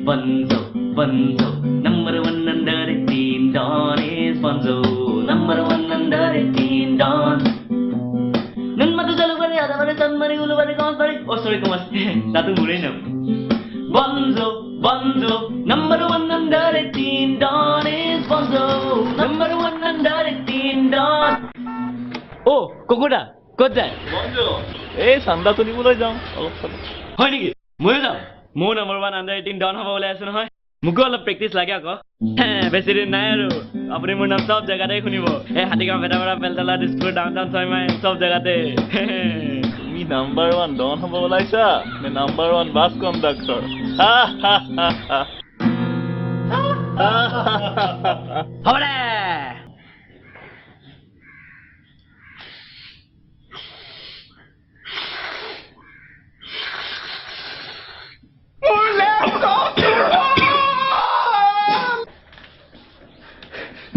Bonzo, Bonzo, number one under 18, Don is Bonzo, number one under 18, Don. Nun matu jalu bari, ada bari, tan bari, ulu bari, kamas bari. Oh sorry kamas, satu mulai nam. Bonzo, Bonzo, number one under 18, Don is Bonzo, number one under 18, Don. Oh, kokoda, kota. Bonzo, sanda tu ni mulai jam. হয় নেকি ময়ো যাম মোৰ number 1 under 18 down হ'ব ওলাই আছে নহয় মোকো অলপ প্ৰেক্টিচ লাগে আকৌ বেছি দিন নাই আৰু আপুনি মোৰ নাম চব জেগাতে শুনিব এই হাতীগাঁও ভেটাপাৰা বেলতলা দিছপুৰ ডাউনটাউন ছয়মাইল চব জেগাতে তুমি নাম্বাৰ 1 ডন হ'ব ওলাইছা নে নাম্বাৰ 1 বাছ কণ্ডাক্টৰ হ'ব দে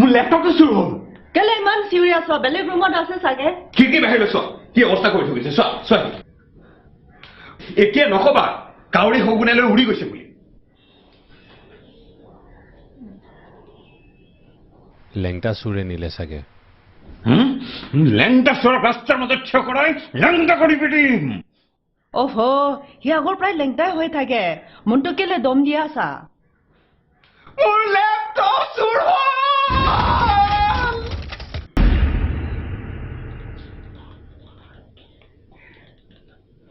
মোৰ লেপটপটো চুৰ হ'ল কেলে ইমান চিৰিয়াছ হয় বেলেগ ৰুমত আছে চাগে খিৰিকী বাহিৰলৈ চোৱা কি অৱস্থা কৰি থৈছে চোৱা চোৱা এতিয়া নকবা কাউৰী সগুনালৈ উৰি গৈছে বুলি লেংটা চুৰে নিলে চাগে লেংটা চোৰক ৰাস্তাৰ মাজত থিয় কৰাই লেংটা কৰি পিটিম অহো সি আগৰ প্ৰায় লেংটাই হৈ থাকে মনটো কেলে দম দিয়া আছা মোৰ লেপটপ চুৰ হ'ল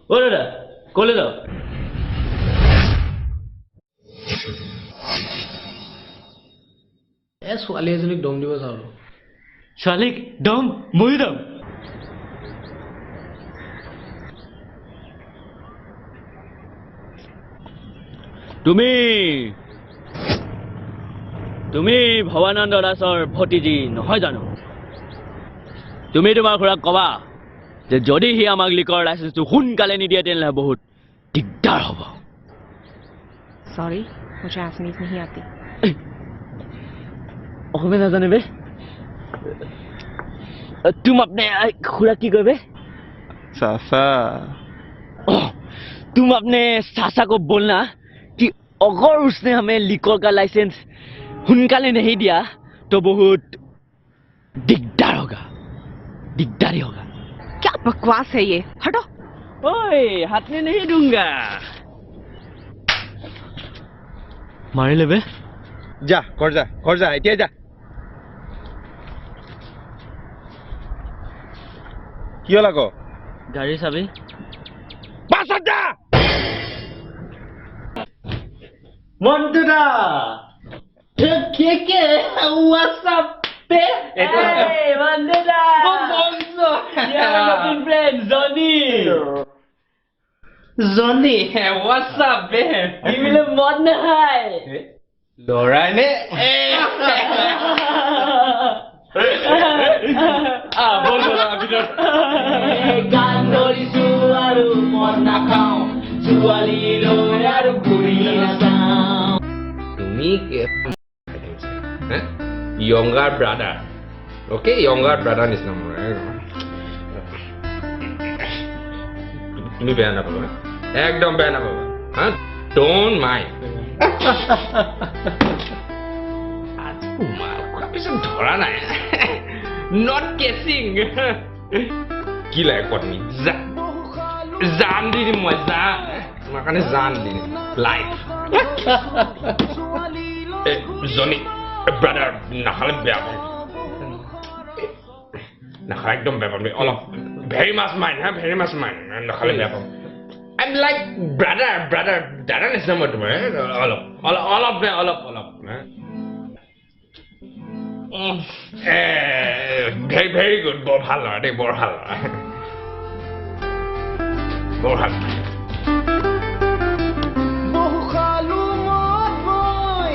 অ দাদা ক'লে যাওঁ ছোৱালী এজনীক দম দিব যাওঁ ছোৱালীক দম ময়ো দম তুমি ভৱানন্দ দাসৰ ভতিজী নহয় জানো তুমি তোমাৰ খুৰাক কবা যে যদি সি আমাক লিকৰ লাইচেন্সটো সোনকালে নিদিয়ে তেনেহ'লে বহুত দিগদাৰ হ'ব सॉरी मुझे असमीज नहीं आती অসমীয়া নাজানে বে तुम अपने खुरा की कहे চাচা तुम अपने सासा को बोलना कि अगर उसने हमें लिकर का लाइसेंस हुनकाले नहीं दिया तो बहुत दिगदार होगा दिगदारी होगा क्या बकवास है ये हटो ओए हाथ में नहीं दूंगा मारे ले बे যা ঘৰ যা এতিয়া যা কি হ'ল আকৌ गाड़ी चाबी পাছত যা মন্টুদা के व्हाट्सएप पे hey মন্টুদা bonzo ya নতুন ফ্রেন্ড জনি व्हाट्सएप पे ইমিলে মন নাই লৰাই নে বল ভিতৰত গান ধৰিছো আৰু মন নাখাওঁ ছোৱালী লৈ আৰু ঘূৰি নাযাওঁ তুমি younger brother okay younger brother নিচিনা মোৰ তুমি বেয়া নাপাবা একদম বেয়া নাপাবা হা don't mind আজি তোমাৰ কথা পিছত ধৰা নাই not guessing কি লাগে কটনি জান দি দিম মই জান তোমাৰ কাৰণে জান দি দিম লাইফ জনি ব্ৰাদাৰ নাখালে বেয়া পায় নাখালে একদম বেয়া পাবি অলপ ভেৰি মাছ মাইণ্ড হা ভেৰি মাছ মাইণ্ড নাখালে বেয়া পাব I'm like brother দাদা নিচিনা মই তোমাৰ অলপ very good বৰ ভাল ল'ৰা দেই বৰ ভাল ল'ৰা বৰ ভাল বহু খালো মই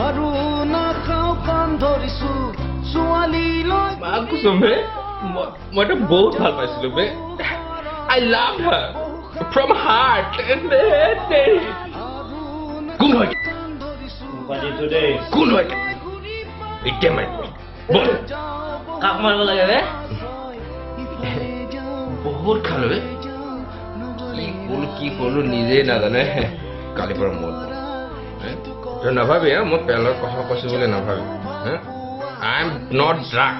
আৰু নাখাওঁ কাণ ধৰিছো ছোৱালীলৈ মাক কৈছো বে মইতো বহুত ভাল পাইছিলো বে I loved her from heart কোন হয় কোন হয় এতিয়া মাই বল কাক মাৰিব লাগে বে বহুত খালো বে কি কলো নিজেই নাজানে কালিৰ পৰা মোৰ তই নাভাবি মই পেলৰ কথা কৈছো বুলি নাভাবি আই এম নট ড্ৰাগ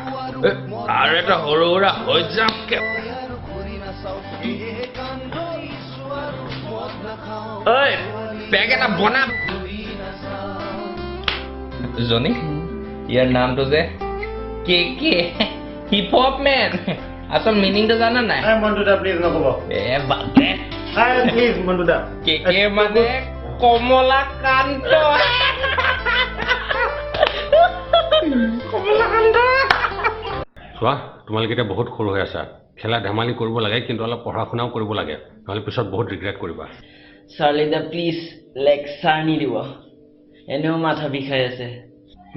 আৰু এটা সৰু সুৰা হৈ যাম ঐ বেগ এটা বনা জনি ইয়াৰ নামটো যে কে কে হিপ হপ মেন আচল মিনিংটো জানা নাই মন্টুদা প্লিজ নক'ব বাপে প্লিজ মন্টুদা কে কে মানে কমলাকান্ত চোৱা তোমালোকে এতিয়া বহুত সৰু হৈ আছা খেলা ধেমালি কৰিব লাগে কিন্তু অলপ পঢ়া শুনাও কৰিব লাগে নহ'লে পিছত বহুত ৰিগ্ৰেট কৰিবা চাৰ্লিদা প্লিজ লেকচাৰ নিদিব এনেও মাথা বিষাই আছে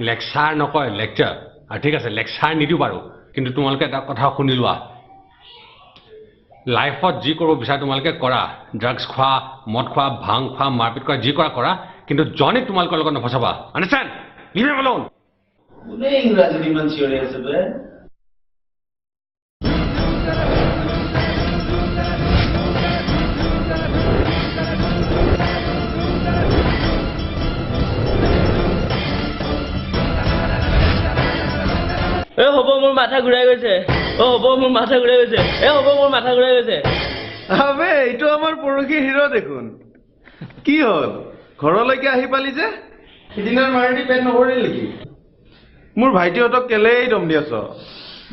লেকচাৰ নকয় লেকচাৰ আৰু ঠিক আছে লেকচাৰ নিদিওঁ বাৰু কিন্তু তোমালোকে এটা কথা শুনি লোৱা লাইফত যি কৰিব বিচাৰা তোমালোকে কৰা ড্ৰাগছ খোৱা মদ খোৱা ভাং খোৱা মাৰপিট কৰা যি কৰা কৰা কিন্তু জনীক তোমালোকৰ লগত নফচাবা আণ্ডাৰষ্টেণ্ড লিভ হিম এলোন কোনে ইংৰাজীত ইমান চিঞৰি আছে বে হ'ব মোৰ মাথা ঘূৰাই গৈছে হ'ব মোৰ মাথা ঘূৰাই গৈছে হ'ব মোৰ মাথা ঘূৰাই গৈছে আবে এইটো আমাৰ পৰহি হিৰো দেখোন কি হ'ল ঘৰলৈকে আহি পালি যে সিদিনাৰ মাৰিনি পেট নভৰিল নেকি মোৰ ভাইটিহঁতক কেলেই দম দি আছ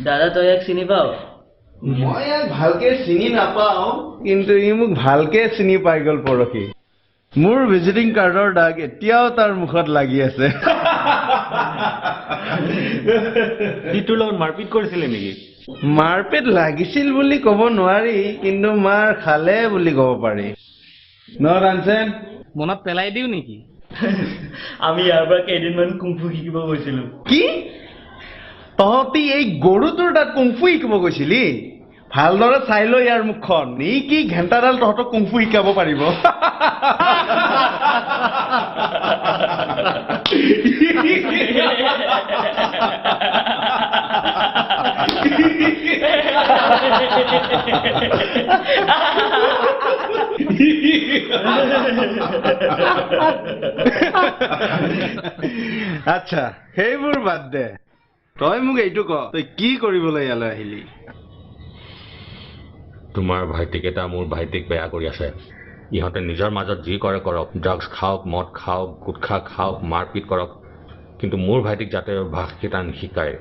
দাদা তই ইয়াক চিনি পাৱ মই ইয়াক ভালকে চিনি নাপাওঁ কিন্তু ই মোক ভালকে চিনি পাই গ'ল পৰহি মোৰ ভিজিটিং কাৰ্ডৰ দাগ এতিয়াও তাৰ মুখত লাগি আছে তোৰ লগত মাৰপিট কৰিছিলে নেকি মাৰপিট লাগিছিল বুলি ক'ব নোৱাৰি কিন্তু মাৰ খালে বুলি ক'ব পাৰি ন ৰানচেন মনত পেলাই দিও নেকি আমি ইয়াৰ পৰা কেইদিনমান কুংফু শিকিব গৈছিলো কি তহঁতি এই গৰুটোৰ তাত কুংফু শিকিব গৈছিলি ভালদৰে চাই লৈ ইয়াৰ মুখখন ই কি ঘেণ্টাডাল তহঁতক কুংফু শিকাব পাৰিব আচ্ছা সেইবোৰ বাদ দে তই মোক এইটো ক তই কি কৰিবলৈ ইয়ালৈ আহিলি তোমাৰ ভাইটিকেইটা মোৰ ভাইটিক বেয়া কৰি আছে ইহঁতে নিজৰ মাজত যি কৰে কৰক ড্ৰাগছ খাওক মদ খাওক গুটখা খাওক মাৰপিট কৰক কিন্তু মোৰ ভাইটিক যাতে ভাষকেইটা নিশিকায়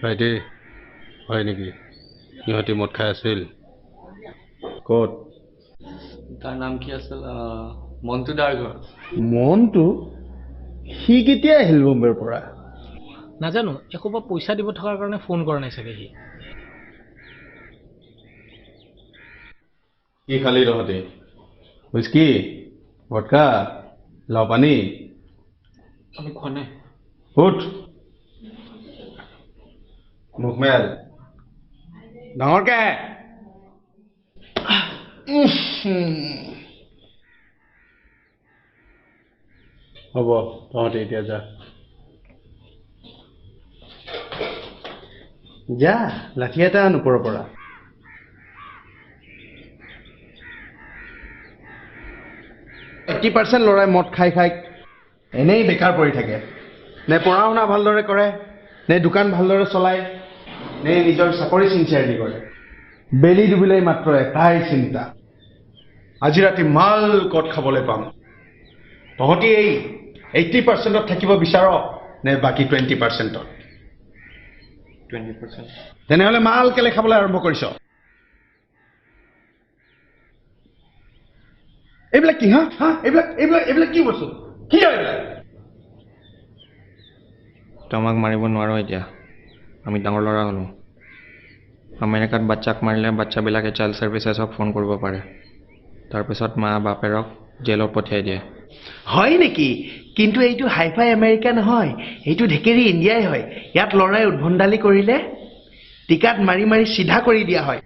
ভাইটি হয় নেকি ইহঁতি মদ খাই আছিল ক'ত তাৰ নাম কি আছিল মন্টু দাৰ ঘৰ মনটো সি কেতিয়া আহিল বম্বেৰ পৰা নাজানো একোবা পইচা দিব থকাৰ কাৰণে ফোন কৰা নাই চাগে সি কি খালি তহঁতি হুইস্কি ভডকা লাও পানী আমি খোৱা নাই উঠ মুখমেল ডাঙৰকে হ'ব তহঁতি এতিয়া যা যা লাঠি এটা আন ওপৰৰ পৰা 80% ল'ৰাই মদ খাই খাই এনেই বেকাৰ পৰি থাকে নে পঢ়া শুনা ভালদৰে কৰে নে দোকান ভালদৰে চলায় নে নিজৰ চাকৰি চিনচিয়াৰলি কৰে বেলি ডুবিলেই মাত্ৰ এটাই চিন্তা আজি ৰাতি মাল ক'ত খাবলৈ পাম তহঁতি এই 80%ত থাকিব বিচাৰ নে বাকী 20%ত 20% তেনেহ'লে মাল কেলে খাবলৈ আৰম্ভ কৰিছ এইবিলাক কি হা এইবিলাক কি বস্তু কি হয় এইবিলাক তোমাক মাৰিব নোৱাৰো এতিয়া আমি ডাঙৰ ল'ৰা হ'লো আমেৰিকাত বাচ্চাক মাৰিলে বাচ্চাবিলাকে চাইল্ড ছাৰ্ভিচেছক ফোন কৰিব পাৰে তাৰপিছত মা বাপেৰক জেলত পঠিয়াই দিয়ে হয় নেকি কিন্তু এইটো হাইফাই আমেৰিকা নহয় এইটো ঢেকেৰি ইণ্ডিয়াই হয় ইয়াত লৰাই উদ্ভণ্ডালি কৰিলে টিকাত মাৰি মাৰি সিধা কৰি দিয়া হয়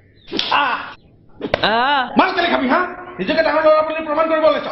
মাল কেলে খাবি হা নিজকে ডাঙৰ ল'ৰা বুলি প্ৰমাণ কৰিব লৈছ